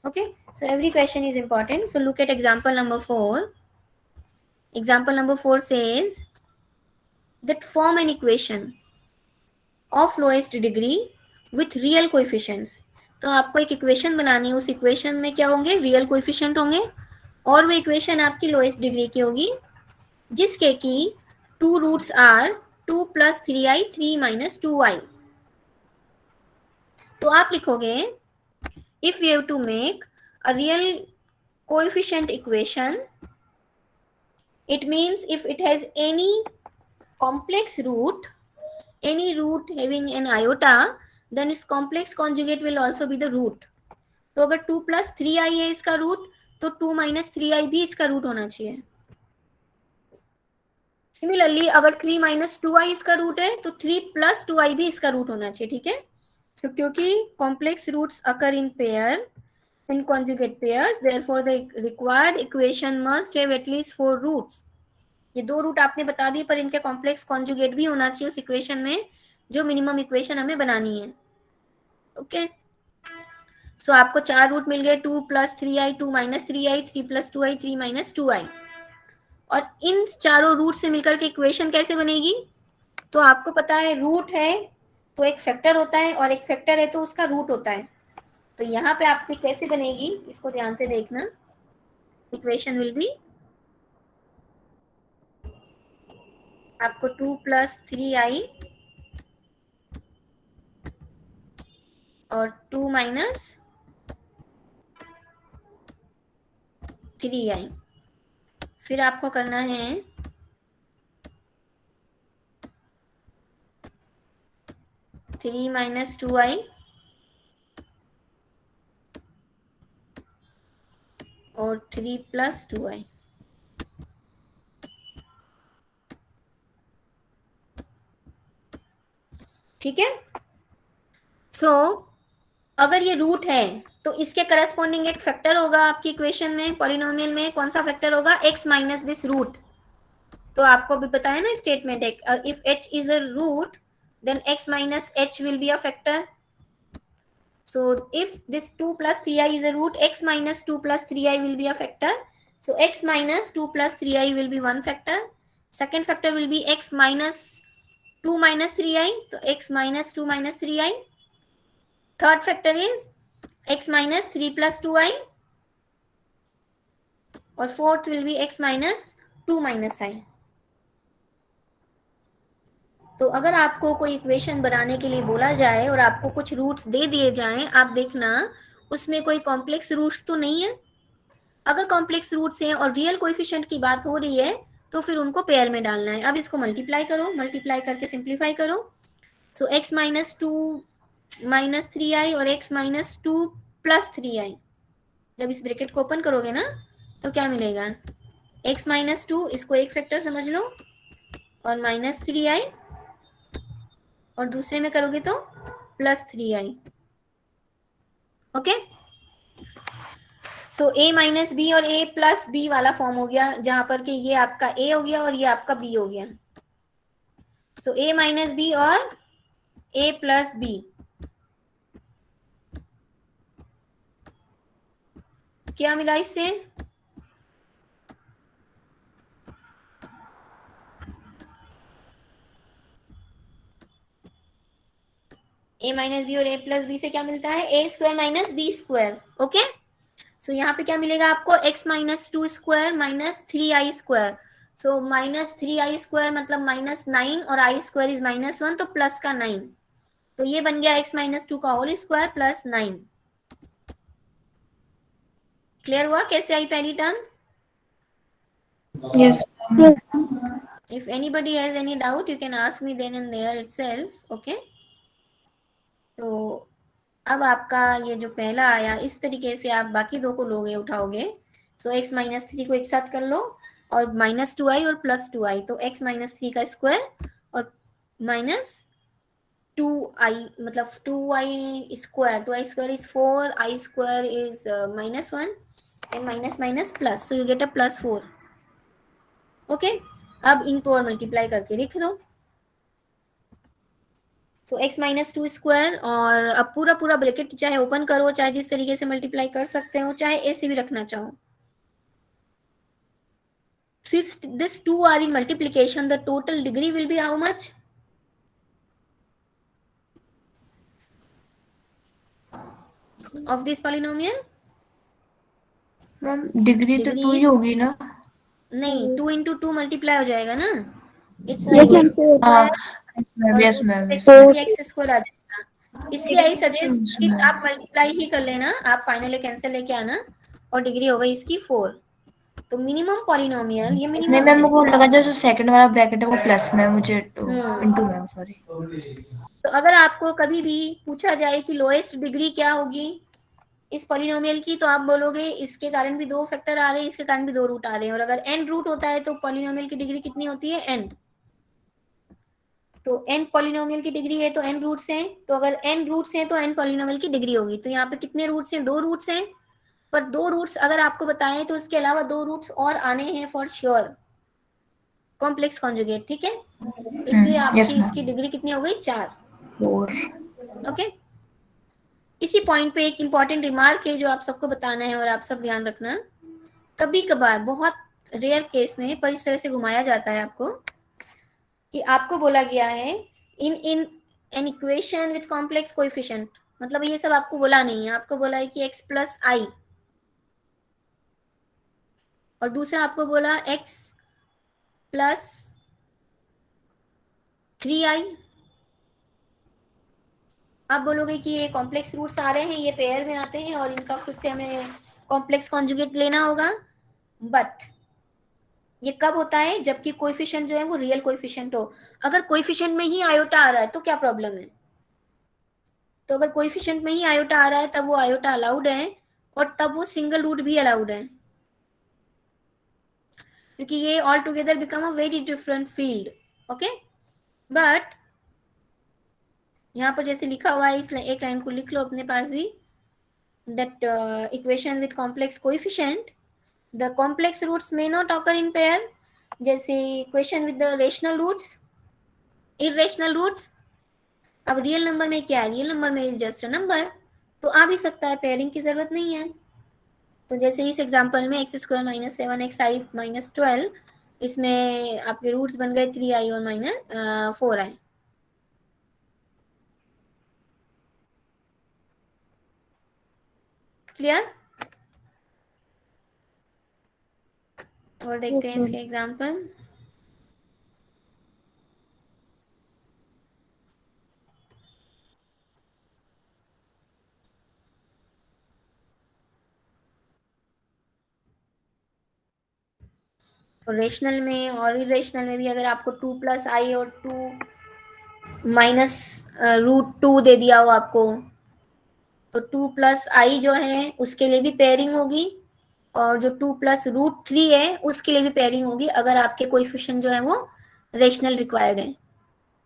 Okay, so every question is important. So look at example number 4. Example number 4 says that form an equation of lowest degree with real coefficients. तो आपको एक equation बनानी है, उस equation में क्या होंगे, रियल कोएफिशिएंट होंगे, और वो इक्वेशन आपकी लोएस्ट डिग्री की होगी, जिसके की two roots are 2 + 3i 3 - 2i. तो आप लिखोगे if we have to make a real coefficient equation, it means if it has any complex root, any root having an iota, then its complex conjugate will also be the root. तो अगर 2 + 3i है इसका root, तो 2 - 3i भी इसका root होना चाहिए. Similarly अगर 3 - 2i इसका रूट है, तो 3 + 2i भी इसका रूट होना चाहिए. ठीक है. सो क्योंकि complex roots occur in pair, in conjugate pairs, therefore the required equation must have at least 4 roots. ये 2 रूट आपने बता दिए, पर इनके कॉम्प्लेक्स कॉन्जुगेट भी होना चाहिए उस इक्वेशन में, जो मिनिमम इक्वेशन हमें बनानी है. ओके. सो आपको 4 रूट मिल गए, 2 + 3i 2 - 3i 3 + 2i 3 - 2i. और इन चारों रूट से मिलकर के इक्वेशन कैसे बनेगी, तो आपको पता है रूट है तो एक फैक्टर होता है, और एक फैक्टर है तो उसका रूट होता है. तो यहाँ पे आपकी कैसे बनेगी, इसको ध्यान से देखना. इक्वेशन विल बी, आपको 2 + 3i और 2 - 3i. फिर आपको करना है 3 - 2i और 3 + 2i. ठीक है. सो अगर ये रूट है तो इसके करस्पॉन्डिंग एक फैक्टर होगा आपकी इक्वेशन में, पॉलिनोमियल में. कौन सा फैक्टर होगा, x - दिस रूट. तो आपको भी बताया ना स्टेटमेंट एक, if h is a root then x - h will be a factor. So if this 2 + 3i is a root, x - 2 + 3i will be a factor. So x - 2 + 3i will be one factor. Second factor will be x - 2 - 3i. So x - 2 - 3i. Third factor is x - 3 + 2i. और fourth will be x - 2 - i. तो अगर आपको कोई equation बनाने के लिए बोला जाए और आपको कुछ रूट्स दे दिए जाएं, आप देखना उसमें कोई कॉम्प्लेक्स रूट्स तो नहीं है. अगर कॉम्प्लेक्स रूट्स हैं और रियल कोएफिशिएंट की बात हो रही है, तो फिर उनको पेयर में डालना है. अब इसको मल्टीप्लाई करो, मल्टीप्लाई करके सिंप्लीफाई करो. सो x - 2 - 3i और x - 2 + 3i. जब इस ब्रैकेट को ओपन करोगे ना, तो क्या मिलेगा, x - 2 इसको एक फैक्टर समझ लो, और -3i, और दूसरे में करोगे तो +3i. Okay. So a - b और a + b वाला फॉर्म हो गया, जहां पर कि ये आपका a हो गया और ये आपका b हो गया. सो a - b और a + b. क्या मिला इससे, a - b और a + b से क्या मिलता है, a² - b². ओके. सो यहाँ पे क्या मिलेगा आपको, x - 2² - 3i². सो -3i² मतलब -9, और i² इज -1, तो प्लस का 9. तो ये बन गया x - 2 का होल स्क्वायर प्लस 9. क्लियर हुआ कैसे आई पहली term. Yes. If anybody has any doubt, you can ask me then and there itself. Okay. तो अब आपका ये जो पहला आया, इस तरीके से आप बाकी दो को लोगे, उठाओगे. सो x - 3 को एक साथ कर लो, और -2i और +2i. तो x - 3 का स्क्वायर और -2i, मतलब 2i². 2i² is 4, i² is -1, and minus minus plus, so you get a +4. Okay. अब इनको और मल्टीप्लाई करके लिख दो. सो x माइनस टू स्क्वायर, और अब पूरा पूरा ब्रैकेट चाहे ओपन करो, चाहे जिस तरीके से मल्टीप्लाई कर सकते हो, चाहे ऐसे भी रखना चाहो. Since this two are in multiplication, the total degree will be how much? Of this polynomial? Ma'am degree तो Degree 2 ही is, होगी ना. नहीं, 2 into 2 मल्टीप्लाई हो जाएगा ना. It's Yes, like ma'am. X square ma'am और यस दूसरी ma'am side yes पे मैम. भी एक्स स्क्वायर आ जाएगा. इसलिए आई सजेस्ट कि आप मल्टीप्लाई ही कर लेना, आप फाइनल कैंसिल लेके आना, और डिग्री हो गई इसकी 4. तो मिनिमम पॉलिनोमियल, ये नहीं मिनिमम मैम, है. मेरे को लगा जो सेकंड वाला ब्रैकेट है वो प्लस में है, मुझे टू हम्म. Into ma'am sorry. तो अगर आपको कभी भी पूछा जाए कि लोएस्ट डिग्री क्या होगी इस पॉलिनोमियल की, तो आप बोलोगे इसके कारण भी 2 फैक्टर आ रहे हैं, इसके कारण भी 2 रूट आ रहे हैं, और अगर एन रूट होता है तो पॉलिनोमियल की डिग्री कितनी होती है? एन. तो एन पॉलिनोमियल की डिग्री है तो एन रूट्स हैं, तो अगर एन रूट्स हैं तो एन पॉलिनोमियल की डिग्री होगी. तो यहाँ पे कितने रूट्स हैं? 2 रूट्स हैं. पर 2 रूट्स अगर आपको बताएं तो इसके अलावा 2 रूट्स और आने हैं फॉर श्योर, कॉम्प्लेक्स कॉन्जुगेट. ठीक है, इसलिए यस आपकी इसकी मैम. डिग्री कितनी हो गई? 4. 4. ओके. इसी पॉइंट पे एक इंपॉर्टेंट रिमार्क है जो आप सबको बताना है और आप सब ध्यान रखना. कभी कभार, बहुत रेयर केस में, पर इस तरह से घुमाया जाता है आपको कि आपको बोला गया है in in an equation with complex coefficient, मतलब ये सब आपको बोला नहीं है, आपको बोला है कि x प्लस आई, और दूसरा आपको बोला x प्लस 3i. आप बोलोगे कि ये कॉम्प्लेक्स रूट्स आ रहे हैं, ये पेयर में आते हैं और इनका फिर से हमें कॉम्प्लेक्स कॉन्जुगेट लेना होगा. बट ये कब होता है? जबकि कोएफिशिएंट जो है वो रियल कोएफिशिएंट हो. अगर कोएफिशिएंट में ही आयोटा आ रहा है तो क्या प्रॉब्लम है? तो अगर कोएफिशिएंट में ही आयोटा आ रहा है तब वो आयोटा अलाउड है, और तब वो सिंगल रूट भी अलाउड है, क्योंकि ये all together become a very different field. Okay. But यहाँ पर जैसे लिखा हुआ है, इस एक लाइन को लिख लो अपने पास भी, that equation with complex coefficient, the complex roots may not occur in pair. जैसे equation with the rational roots, irrational roots. अब रियल नंबर में क्या है? रियल नंबर में इज जस्ट अ नंबर, तो आ भी सकता है, पेयरिंग की जरूरत नहीं है. तो जैसे इस एग्जांपल में x square minus 7xi minus 12, इसमें आपके रूट्स बन गए 3i और माइनस 4i. क्लियर? और देखते Yes, हैं ma'am. इसके एग्जांपल. तो रेशनल में और इरेशनल में भी अगर आपको 2 प्लस आई और 2 माइनस √2 दे दिया हो आपको, तो 2 प्लस आई जो है उसके लिए भी पेयरिंग होगी, और जो 2 प्लस √3 है उसके लिए भी पेयरिंग होगी, अगर आपके कोएफिशिएंट जो है वो रेशनल रिक्वायर्ड है.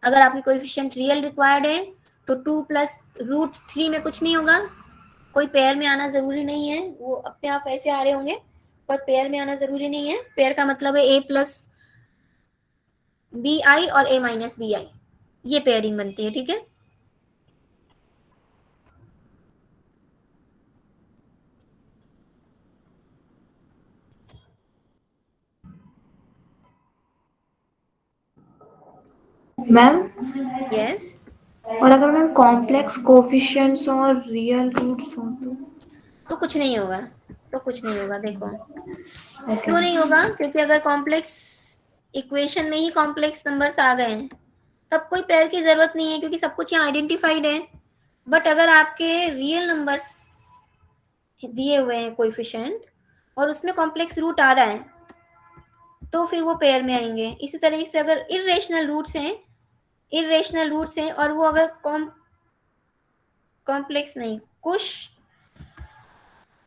अगर आपकी कोएफिशिएंट रियल रिक्वायर्ड है तो 2 प्लस √3 में कुछ नहीं होगा, कोई पेयर में आना जरूरी नहीं है, वो अपने आप ऐसे आ रहे होंगे, पर पेयर में आना जरूरी नहीं है. पेयर का मतलब है a प्लस बी आई और a माइनस बी आई, ये पेयरिंग बनती है. ठीक है. Ma'am yes. और अगर मैम कॉम्प्लेक्स कोफिशिएंट्स और रियल रूट्स हो तो कुछ नहीं होगा, तो कुछ नहीं होगा. देखो तो ओके. क्यों नहीं होगा? क्योंकि अगर कॉम्प्लेक्स इक्वेशन में ही कॉम्प्लेक्स नंबर्स आ गए हैं तब कोई पेयर की जरूरत नहीं है, क्योंकि सब कुछ यहाँ आइडेंटिफाइड है. बट अगर आपके रियल नंबर्स दिए हुए हैं कोएफिशिएंट और उसमें कॉम्प्लेक्स रूट आ रहा है तो फिर वो पेयर में आएंगे. इसी तरह से अगर इरेशनल रूट्स हैं, इरेशनल रूट्स हैं और वो अगर कॉम्प्लेक्स नहीं, कुछ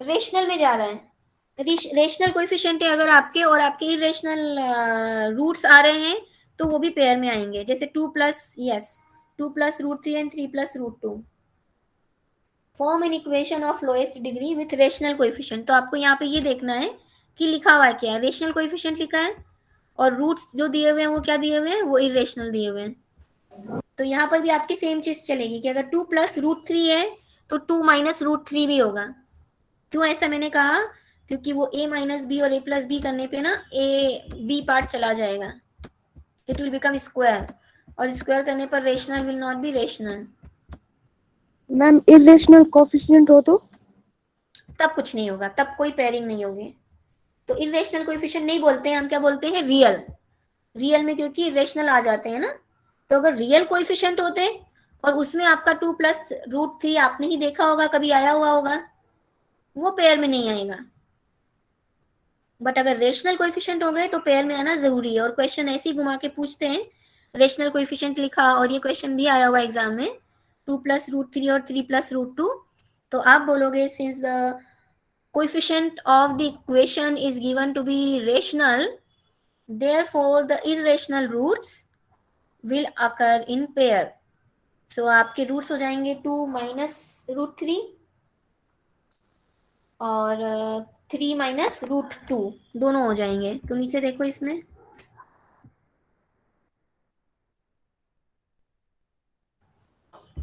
रेशनल में जा रहा है, रेशनल कोएफिशिएंट है अगर आपके, और आपके इरेशनल रूट्स आ रहे हैं तो वो भी पेयर में आएंगे. जैसे 2 plus, yes, 2 plus √3 and 3 plus √2 form an equation of lowest degree with rational coefficient. तो आपको यहाँ पे ये देखना है कि लिखा हुआ है क्या है. रेशनल कोएफिशिएंट लिखा है, और रूट्स जो दिए हुए हैं वो क्या दिए हुए हैं? वो इरेशनल दिए हुए हैं. तो यहाँ पर भी आपकी सेम चीज चलेगी कि अगर 2 प्लस रूट 3 है तो 2 माइनस रूट 3 भी होगा। क्यों ऐसा मैंने कहा? क्योंकि वो a माइनस बी और a प्लस बी करने पे ना ए बी पार्ट चला जाएगा, इट विल बिकम स्क्वायर, और स्क्वायर करने पर rational will not be rational. Ma'am irrational coefficient हो तो? तब कुछ नहीं होगा, तब कोई पेयरिंग नहीं होगी। तो इरेशनल कोएफिशिएंट नहीं बोलते हैं, हम क्या बोलते हैं? रियल। रियल में क्योंकि इरेशनल आ जाते हैं ना, तो अगर रियल कोएफिशिएंट होते और उसमें आपका 2 प्लस रूट 3 आपने ही देखा होगा, कभी आया हुआ होगा, वो पेयर में नहीं आएगा। बट अगर रेशनल कोएफिशिएंट हो गए तो पेयर में आना जरूरी है। और क्वेश्चन ऐसे ही घुमा के पूछते हैं, रेशनल कोएफिशिएंट लिखा और ये क्वेश्चन भी आया हुआ एग्जाम में, 2 प्लस रूट 3 और 3 प्लस रूट 2, तो आप बोलोगे since the coefficient of the equation is given to be rational, therefore the irrational roots will occur in pair. So आपके रूट्स हो जाएंगे 2 माइनस रूट 3 और 3 माइनस रूट 2, दोनों हो जाएंगे। तो नीचे देखो इसमें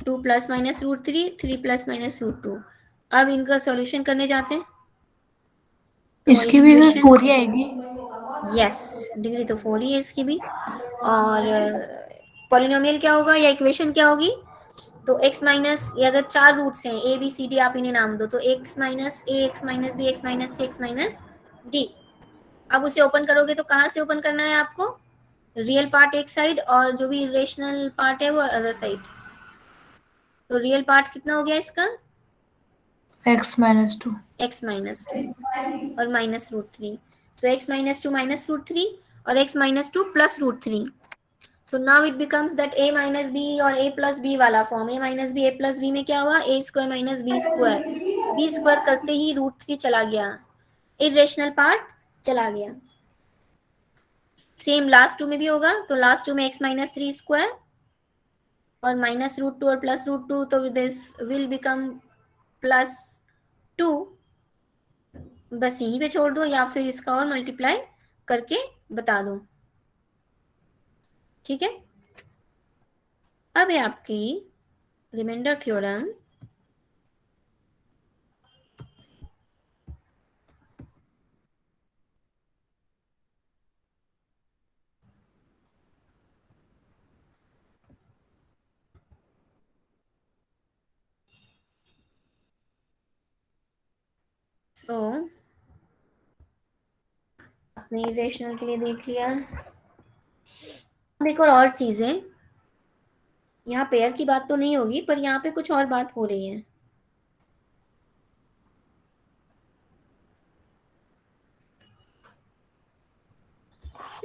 2 plus minus root 3, 3 plus minus root 2। अब इनका सॉल्यूशन करने जाते हैं। तो इसकी भी इक्वेशन, 4 ही आएगी। यस, डिग्री तो 4 ही है इसकी भी। और पॉलिनोमियल क्या होगा या इक्वेशन क्या होगी? तो x माइनस, ये अगर 4 रूट्स हैं a b c d, आप इन्हें नाम दो, तो x minus a, x minus b, x minus c, x minus d। अब उसे ओपन करोगे तो कहाँ से ओपन करना है आपको? रियल पार्ट एक साइड और जो भी इरेशनल पार्ट है वो अदर साइड। तो रियल पार्ट कितना हो गया इसका? x minus 2। x माइनस 2 और माइनस रूट 3। सो x माइनस 2 माइनस रूट 3 और x minus 2 plus root 3। So now it becomes that a minus b और a plus b वाला form, a minus b a plus b में क्या हुआ? a square minus b square, b square करते ही root 3 चला गया, irrational part चला गया। सेम लास्ट टू में भी होगा, तो लास्ट टू में x माइनस 3 स्क्वायर और माइनस रूट 2 और प्लस रूट 2, तो दिस विल बिकम प्लस 2। बस यहीं पे छोड़ दो या फिर इसका और मल्टीप्लाई करके बता दो, ठीक है। अब है आपकी रिमाइंडर थ्योरम। सो आपने इरेशनल के लिए देख लिया। एक और चीज है, यहाँ पेयर की बात तो नहीं होगी पर यहाँ पे कुछ और बात हो रही है।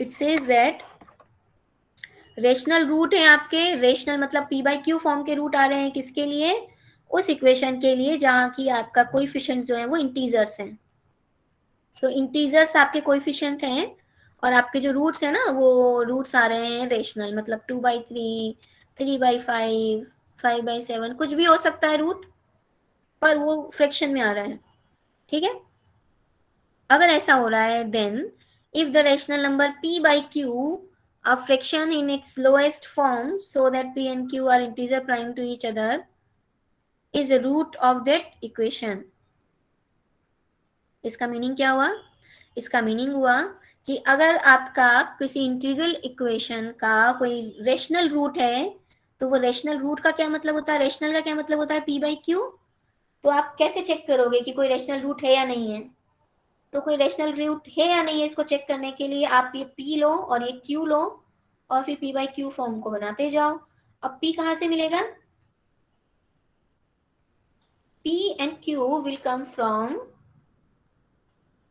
It says that rational root है आपके, रेशनल मतलब p बाई क्यू फॉर्म के रूट आ रहे हैं किसके लिए? उस इक्वेशन के लिए जहाँ की आपका कोएफिशिएंट जो है वो इंटीजर्स हैं। सो इंटीजर्स आपके कोएफिशिएंट हैं और आपके जो रूट्स हैं ना वो रूट्स आ रहे हैं रेशनल, मतलब 2/3, 3/5, 5/7, कुछ भी हो सकता है रूट, पर वो फ्रैक्शन में आ रहा है, ठीक है। अगर ऐसा हो रहा है then if the rational number p by q a fraction in its lowest form so that p and q are integer prime to each other is a root of that equation। इसका meaning क्या हुआ? इसका meaning हुआ कि अगर आपका किसी integral equation का कोई रेशनल रूट है, तो वो रेशनल रूट का क्या मतलब होता है, रेशनल का क्या मतलब होता है? p by Q. तो आप कैसे चेक करोगे कि कोई रेशनल रूट है या नहीं है? तो कोई रेशनल रूट है या नहीं है, इसको चेक करने के लिए आप ये p लो और ये q लो और फिर p बाई क्यू फॉर्म को बनाते जाओ। अब p कहाँ से मिलेगा? p and q will come from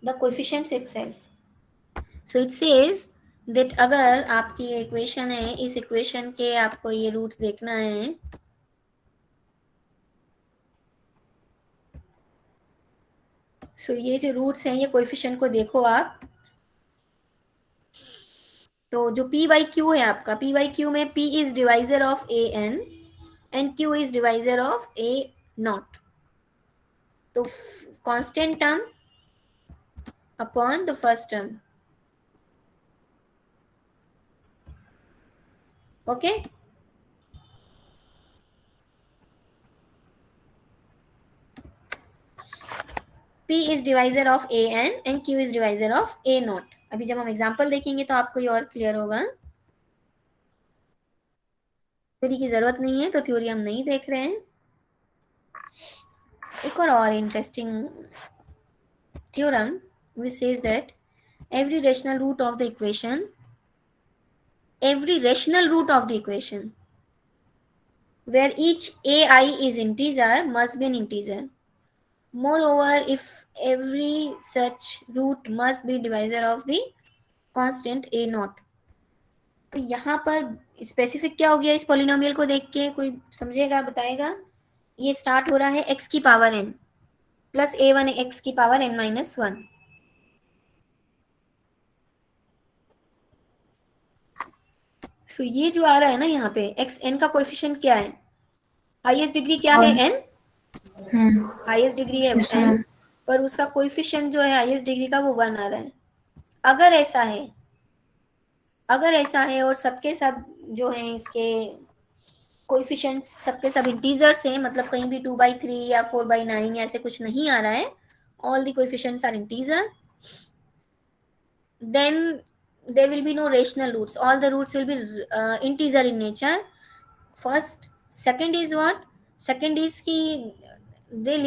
the coefficients itself। so it says that अगर आपकी ये इक्वेशन है, इस इक्वेशन के आपको ये रूट्स देखना है, ये जो रूट्स हैं ये कोएफिशिएंट को देखो आप। तो जो p बाई क्यू है आपका, p बाई क्यू में p is divisor of a n and q is divisor of a naught. तो constant term upon the first term, okay. P is divisor of AN and Q is divisor of A not. अभी जब हम example देखेंगे तो आपको ये और clear होगा. थ्योरी की जरूरत नहीं है तो थ्योरी हम नहीं देख रहे हैं. एक और interesting theorem which says that every rational root of the equation where each ai is integer must be an integer. Moreover, if every such root must be divisor of the constant a naught. तो यहाँ पर specific क्या हो गया इस polynomial को देख के कोई समझेगा, बताएगा. ये स्टार्ट हो रहा है x की power n plus a1 x की पावर n माइनस 1. सो ये जो आ रहा है ना यहाँ पे एक्स एन का कोएफिशिएंट क्या है, हाईएस्ट डिग्री क्या है एन, हाईएस्ट डिग्री है एन, पर उसका कोएफिशिएंट जो है हाईएस्ट डिग्री का वो 1 आ रहा है. अगर ऐसा है और सबके सब जो है इसके कोएफिशिएंट सबके सब इंटीजर्स हैं, मतलब कहीं भी 2/3 या 4/9 या ऐसे कुछ नहीं आ रहा है, all the coefficients are integer, then there will be no rational roots, all the roots will be integer in nature. First, second is what? Second is ki they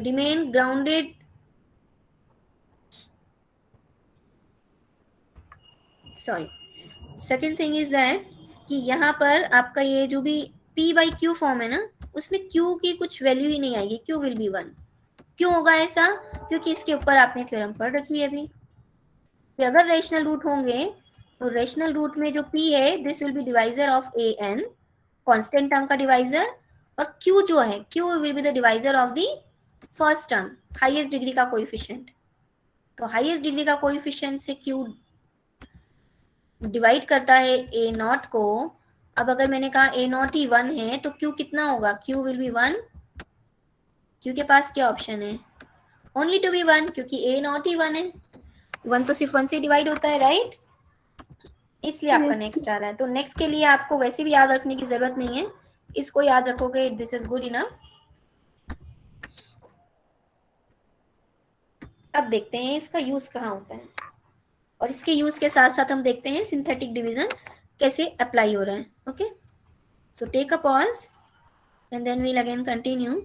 remain grounded. Sorry, second thing is that कि यहाँ पर आपका ये जो भी p/q form है ना, उसमें q की कुछ वैल्यू ही नहीं आएगी, q will be 1. क्यों होगा ऐसा? क्योंकि इसके ऊपर आपने थ्योरम पढ़ रखी है अभी कि अगर रेशनल रूट होंगे तो रेशनल रूट में जो p है this will be divisor of a n, constant term का डिवाइजर, और q जो है q will be the divisor of the first term, highest degree का कोएफिशिएंट. तो हाईएस्ट डिग्री का कोएफिशिएंट से q डिवाइड करता है ए नॉट को. अब अगर मैंने कहा ए नॉट ही 1 है तो q कितना होगा, q विल बी 1. q के पास क्या ऑप्शन है, ओनली टू बी 1, क्योंकि ए नॉट ही 1 है. 1 तो सिर्फ 1 से डिवाइड होता है, राइट? इसलिए आपका नेक्स्ट आ रहा है. तो नेक्स्ट के लिए आपको वैसे भी याद रखने की जरूरत नहीं है, इसको याद रखोगे दिस इज गुड इनफ. अब देखते हैं इसका यूज कहाँ होता है, और इसके यूज के साथ साथ हम देखते हैं सिंथेटिक डिवीजन कैसे अप्लाई हो रहा है. Okay, so take a pause and then we'll again continue.